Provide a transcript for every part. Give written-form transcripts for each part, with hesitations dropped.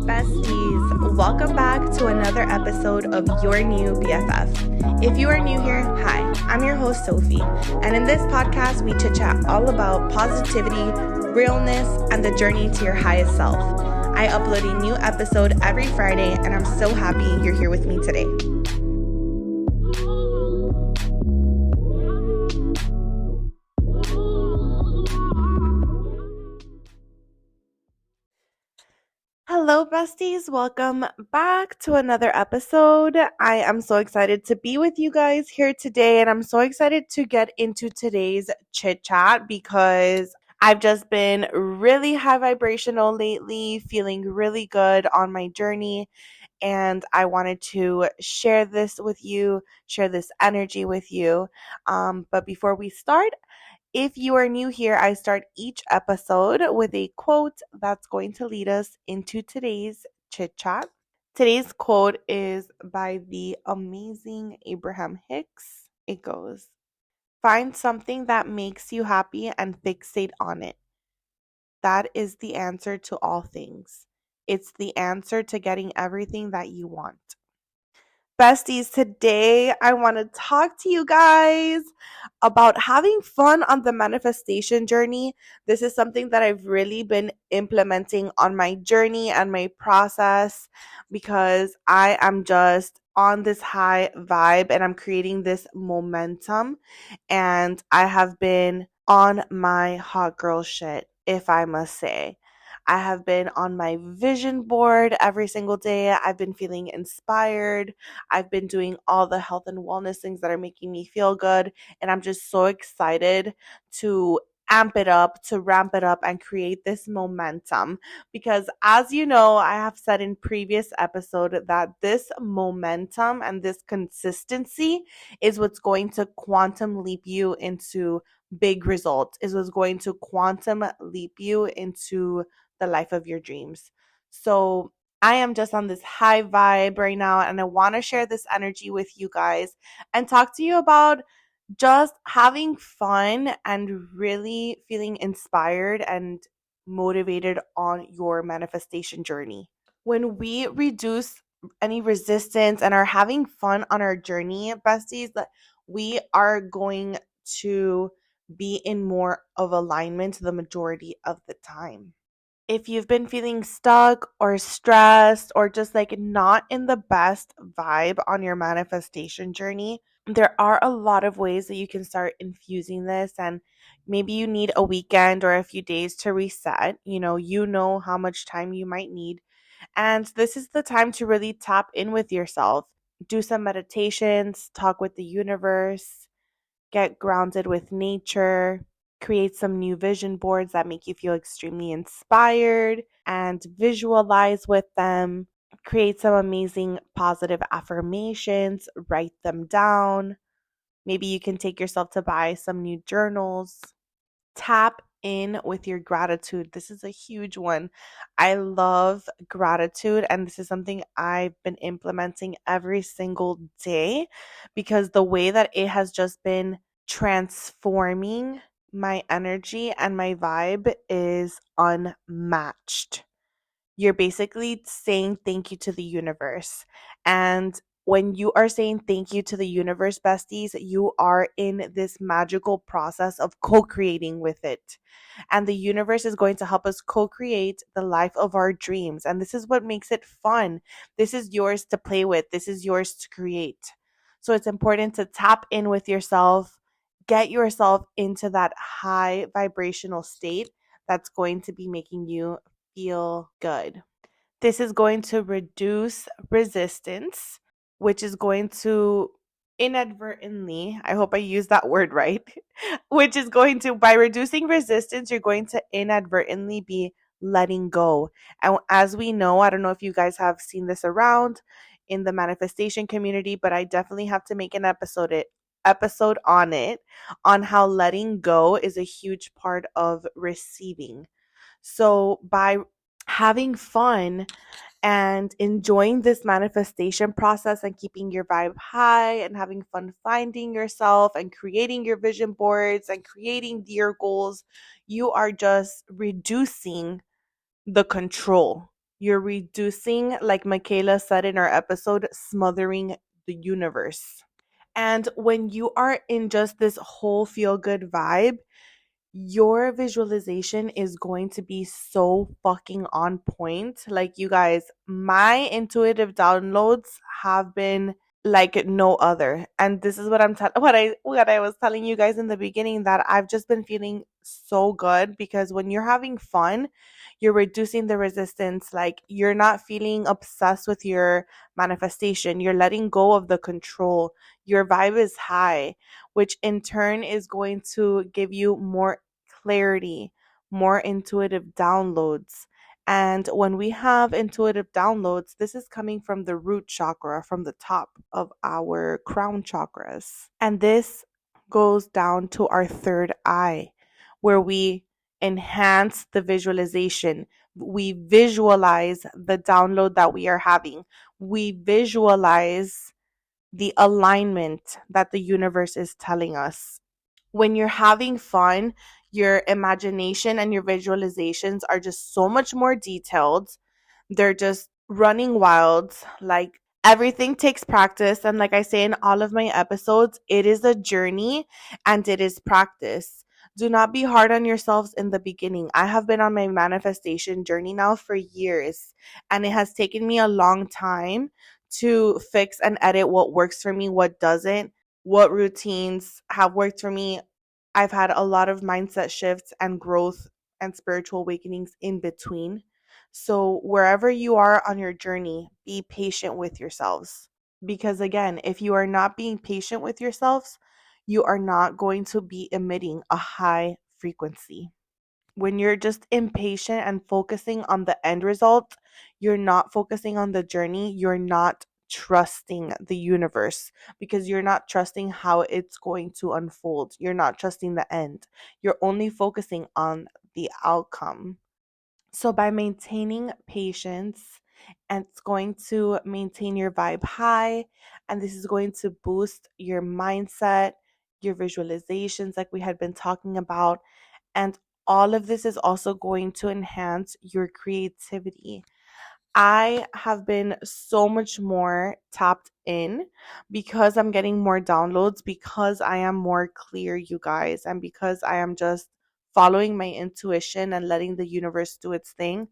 Besties, welcome back to another episode of Your New BFF. If you are new here, hi, I'm your host Sophie, and in this podcast we chit chat all about positivity, realness, and the journey to your highest self. I upload a new episode every Friday, and I'm so happy you're here with me today. Hello, besties. Welcome back to another episode. I am so excited to be with you guys here today, and I'm so excited to get into today's chit chat because I've just been really high vibrational lately, feeling really good on my journey, and I wanted to share this with you, share this energy with you. But before we start, if you are new here, I start each episode with a quote that's going to lead us into today's chit chat. Today's quote is by the amazing Abraham Hicks. It goes, "Find something that makes you happy and fixate on it. That is the answer to all things. It's the answer to getting everything that you want." Besties, today I want to talk to you guys about having fun on the manifestation journey. This is something that I've really been implementing on my journey and my process because I am just on this high vibe and I'm creating this momentum. And I have been on my hot girl shit, if I must say. I have been on my vision board every single day. I've been feeling inspired. I've been doing all the health and wellness things that are making me feel good. And I'm just so excited to amp it up, to ramp it up, and create this momentum. Because as you know, I have said in previous episode that this momentum and this consistency is what's going to quantum leap you into big results, is what's going to quantum leap you into the life of your dreams. So I am just on this high vibe right now, and I want to share this energy with you guys and talk to you about just having fun and really feeling inspired and motivated on your manifestation journey. When we reduce any resistance and are having fun on our journey, besties, that we are going to be in more of alignment the majority of the time. If you've been feeling stuck or stressed or just like not in the best vibe on your manifestation journey, there are a lot of ways that you can start infusing this. And maybe you need a weekend or a few days to reset. You know how much time you might need. And this is the time to really tap in with yourself. Do some meditations, talk with the universe, get grounded with nature, create some new vision boards that make you feel extremely inspired, and visualize with them. Create some amazing positive affirmations, write them down. Maybe you can take yourself to buy some new journals. Tap in with your gratitude. This is a huge one. I love gratitude, and this is something I've been implementing every single day because the way that it has just been transforming my energy and my vibe is unmatched. You're basically saying thank you to the universe. And when you are saying thank you to the universe, besties, you are in this magical process of co creating with it. And the universe is going to help us co create the life of our dreams. And this is what makes it fun. This is yours to play with, this is yours to create. So it's important to tap in with yourself, get yourself into that high vibrational state that's going to be making you feel good. This is going to reduce resistance, which is going to inadvertently, I hope I use that word right, which is going to, by reducing resistance, you're going to inadvertently be letting go. And as we know, I don't know if you guys have seen this around in the manifestation community, but I definitely have to make an episode on it, on how letting go is a huge part of receiving. So by having fun and enjoying this manifestation process and keeping your vibe high and having fun finding yourself and creating your vision boards and creating your goals, you are just reducing the control. You're reducing, like Michaela said in our episode, smothering the universe. And when you are in just this whole feel good vibe, your visualization is going to be so fucking on point. Like, you guys, my intuitive downloads have been like no other. And this is what what I was telling you guys in the beginning, that I've just been feeling so good, because when you're having fun, you're reducing the resistance. Like, you're not feeling obsessed with your manifestation. You're letting go of the control. Your vibe is high, which in turn is going to give you more clarity, more intuitive downloads. And when we have intuitive downloads, this is coming from the root chakra, from the top of our crown chakras. And this goes down to our third eye, where we enhance the visualization. We visualize the download that we are having. We visualize the alignment that the universe is telling us. When you're having fun, your imagination and your visualizations are just so much more detailed. They're just running wild. Like, everything takes practice. And like I say in all of my episodes, it is a journey and it is practice. Do not be hard on yourselves in the beginning. I have been on my manifestation journey now for years, and it has taken me a long time to fix and edit what works for me, what doesn't, what routines have worked for me. I've had a lot of mindset shifts and growth and spiritual awakenings in between. So, wherever you are on your journey, be patient with yourselves. Because again, if you are not being patient with yourselves, you are not going to be emitting a high frequency. When you're just impatient and focusing on the end result, you're not focusing on the journey. You're not trusting the universe, because you're not trusting how it's going to unfold. You're not trusting the end. You're only focusing on the outcome. So, by maintaining patience, and it's going to maintain your vibe high, and this is going to boost your mindset, your visualizations, like we had been talking about. And all of this is also going to enhance your creativity. I have been so much more tapped in, because I'm getting more downloads, because I am more clear, you guys, and because I am just following my intuition and letting the universe do its thing.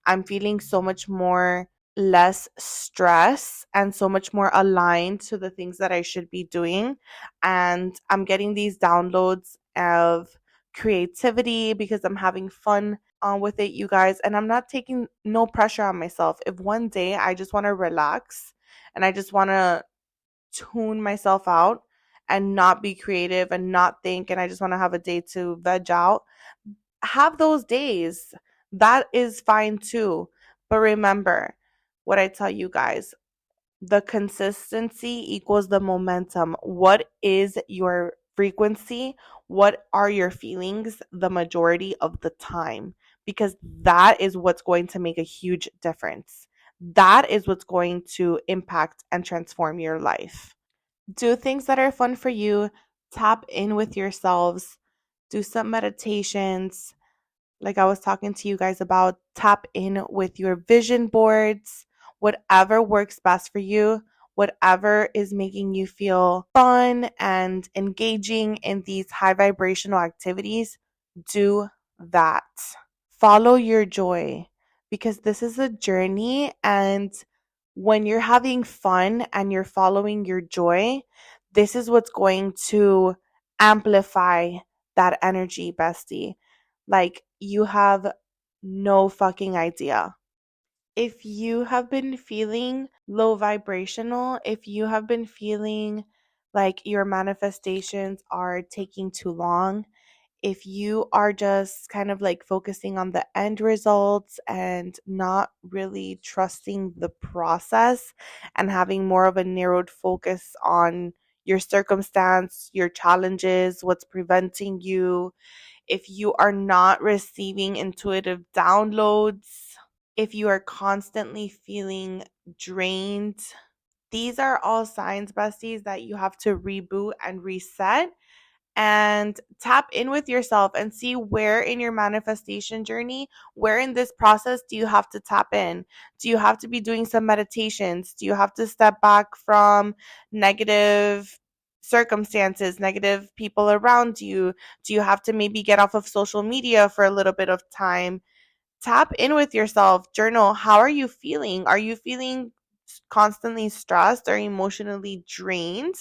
I'm feeling so much more less stress and so much more aligned to the things that I should be doing. And I'm getting these downloads of creativity because I'm having fun with it, you guys. And I'm not taking no pressure on myself. If one day I just want to relax and I just want to tune myself out and not be creative and not think, and I just want to have a day to veg out, have those days. That is fine too. But remember what I tell you guys, the consistency equals the momentum. What is your frequency? What are your feelings the majority of the time? Because that is what's going to make a huge difference. That is what's going to impact and transform your life. Do things that are fun for you. Tap in with yourselves. Do some meditations, like I was talking to you guys about. Tap in with your vision boards, whatever works best for you, whatever is making you feel fun and engaging in these high vibrational activities, do that. Follow your joy, because this is a journey. And when you're having fun and you're following your joy, this is what's going to amplify that energy, bestie. Like, you have no fucking idea. If you have been feeling low vibrational, if you have been feeling like your manifestations are taking too long, if you are just kind of like focusing on the end results and not really trusting the process and having more of a narrowed focus on your circumstance, your challenges, what's preventing you, if you are not receiving intuitive downloads, if you are constantly feeling drained, these are all signs, besties, that you have to reboot and reset and tap in with yourself and see where in your manifestation journey, where in this process do you have to tap in? Do you have to be doing some meditations? Do you have to step back from negative circumstances, negative people around you? Do you have to maybe get off of social media for a little bit of time? Tap in with yourself, journal. How are you feeling? Are you feeling constantly stressed or emotionally drained?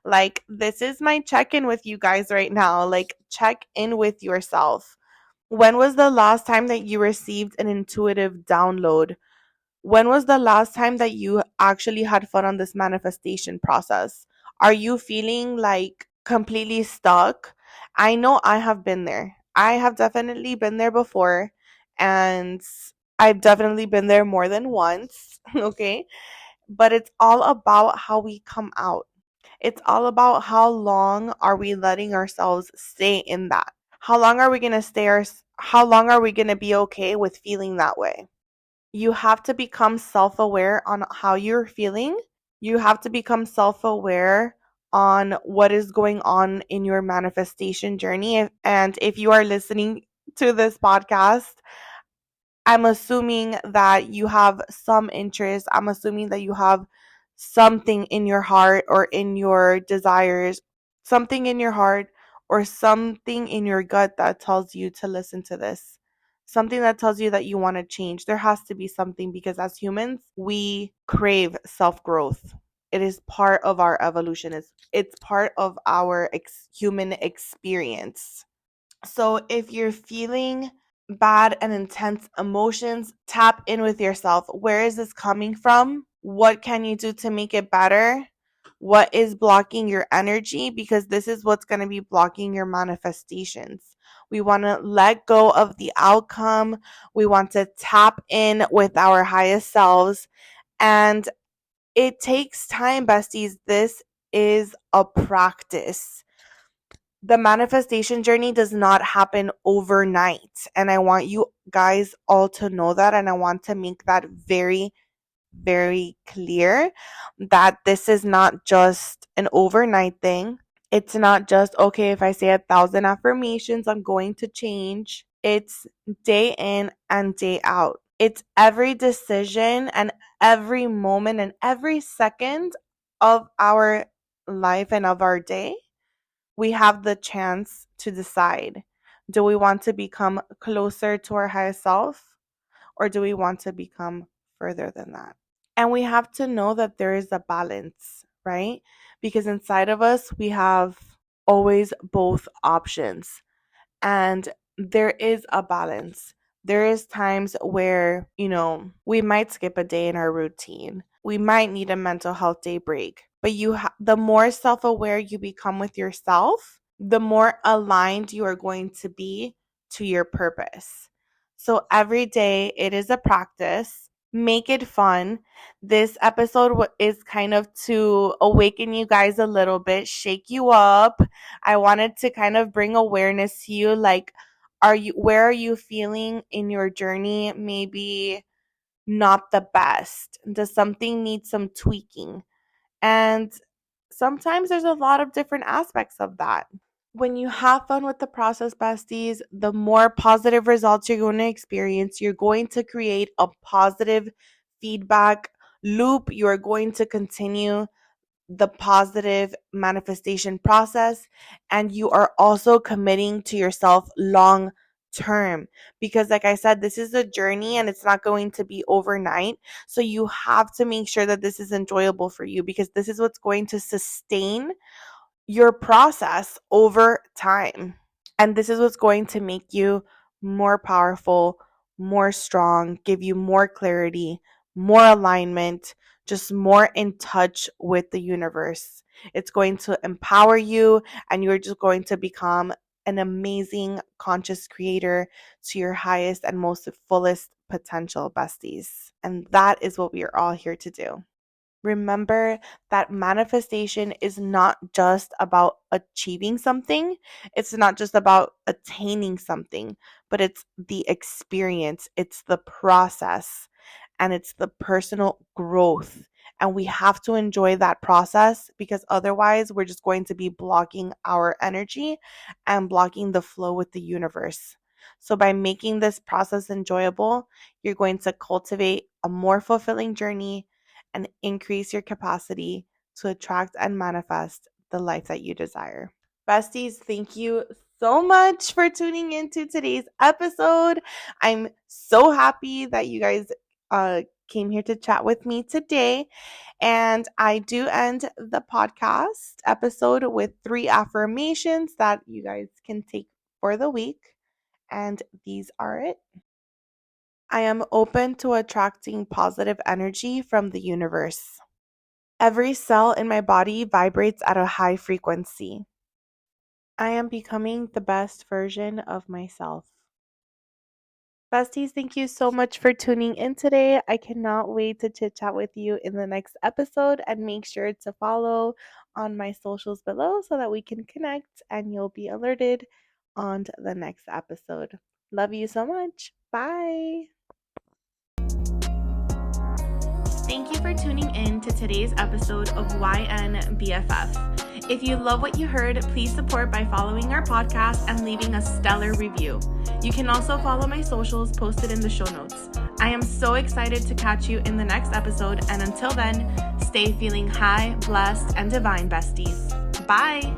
Like, this is my check in with you guys right now. Like, check in with yourself. When was the last time that you received an intuitive download? When was the last time that you actually had fun on this manifestation process? Are you feeling like completely stuck? I know I have been there. I have definitely been there before, and I've definitely been there more than once, okay? But it's all about how we come out. It's all about how long are we letting ourselves stay in that? How long are we going to how long are we going to be okay with feeling that way? You have to become self-aware on how you're feeling. You have to become self-aware on what is going on in your manifestation journey. And if you are listening to this podcast, I'm assuming that you have some interest. I'm assuming that you have something in your heart or in your desires, something in your heart or something in your gut that tells you to listen to this. Something that tells you that you want to change. There has to be something because as humans, we crave self-growth. It is part of our evolution. It's part of our human experience. So if you're feeling bad and intense emotions, tap in with yourself. Where is this coming from? What can you do to make it better? What is blocking your energy? Because this is what's going to be blocking your manifestations. We want to let go of the outcome. We want to tap in with our highest selves. And it takes time, besties. This is a practice. The manifestation journey does not happen overnight. And I want you guys all to know that. And I want to make that very, very clear that this is not just an overnight thing. It's not just, okay, if I say 1,000 affirmations, I'm going to change. It's day in and day out. It's every decision and every moment and every second of our life and of our day. We have the chance to decide, do we want to become closer to our highest self or do we want to become further than that? And we have to know that there is a balance, right? Because inside of us, we have always both options. And there is a balance. There is times where, we might skip a day in our routine. We might need a mental health day break. But the more self-aware you become with yourself, the more aligned you are going to be to your purpose. So every day it is a practice. Make it fun. This episode is kind of to awaken you guys a little bit, shake you up. I wanted to kind of bring awareness to you, like, where are you feeling in your journey maybe not the best? Does something need some tweaking? And sometimes there's a lot of different aspects of that. When you have fun with the process, besties, the more positive results you're going to experience. You're going to create a positive feedback loop. You are going to continue the positive manifestation process, and you are also committing to yourself long term, because like I said, this is a journey and it's not going to be overnight. So you have to make sure that this is enjoyable for you, because this is what's going to sustain your process over time. And this is what's going to make you more powerful, more strong, give you more clarity, more alignment, just more in touch with the universe. It's going to empower you, and you're just going to become an amazing conscious creator to your highest and most fullest potential, besties. And that is what we are all here to do. Remember that manifestation is not just about achieving something. It's not just about attaining something, but it's the experience, it's the process, and it's the personal growth. And we have to enjoy that process, because otherwise we're just going to be blocking our energy and blocking the flow with the universe. So by making this process enjoyable, you're going to cultivate a more fulfilling journey and increase your capacity to attract and manifest the life that you desire. Besties, thank you so much for tuning into today's episode. I'm so happy that you guys came here to chat with me today. And I do end the podcast episode with 3 affirmations that you guys can take for the week. And these are it. I am open to attracting positive energy from the universe. Every cell in my body vibrates at a high frequency. I am becoming the best version of myself. Besties, thank you so much for tuning in today. I cannot wait to chit chat with you in the next episode, and make sure to follow on my socials below so that we can connect and you'll be alerted on the next episode. Love you so much. Bye. Thank you for tuning in to today's episode of Y.N.B.F.F. If you love what you heard, please support by following our podcast and leaving a stellar review. You can also follow my socials posted in the show notes. I am so excited to catch you in the next episode, and until then, stay feeling high, blessed, and divine, besties. Bye!